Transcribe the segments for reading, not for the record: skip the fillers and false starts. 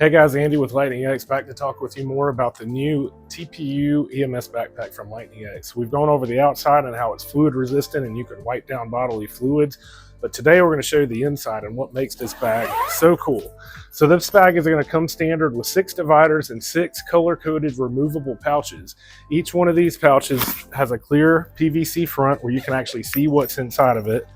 Hey guys, Andy with Lightning X back to talk with you more about the new TPU EMS backpack from Lightning X. We've gone over the outside and how it's fluid resistant and you can wipe down bodily fluids. But today we're going to show you the inside and what makes this bag so cool. So this bag is going to come standard with 6 dividers and 6 color-coded removable pouches. Each one of these pouches has a clear PVC front where you can actually see what's inside of it.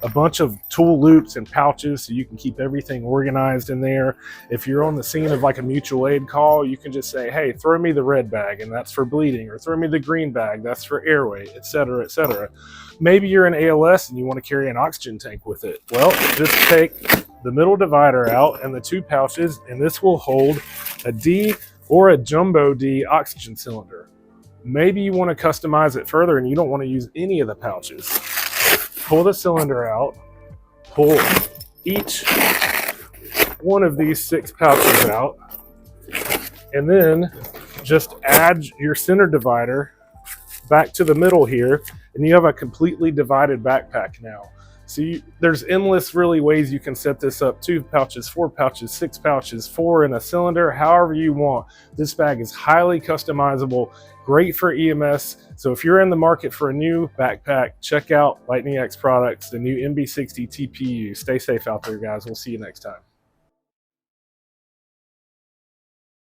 A bunch of tool loops and pouches so you can keep everything organized in there. If you're on the scene of like a mutual aid call, you can just say, hey, throw me the red bag and that's for bleeding, or throw me the green bag, that's for airway, etc., etc. Maybe you're in ALS and you want to carry an oxygen tank with it. Well, just take the middle divider out and the 2 pouches, and this will hold a D or a jumbo D oxygen cylinder. Maybe you want to customize it further and you don't want to use any of the pouches. Pull the cylinder out, pull each one of these 6 pouches out, and then just add your center divider back to the middle here, and you have a completely divided backpack now. So there's endless really ways you can set this up: 2 pouches, 4 pouches, 6 pouches, 4 in a cylinder, however you want. This bag is highly customizable, great for EMS. So if you're in the market for a new backpack, check out Lightning X products, the new MB60-TPU. Stay safe out there, guys. We'll see you next time.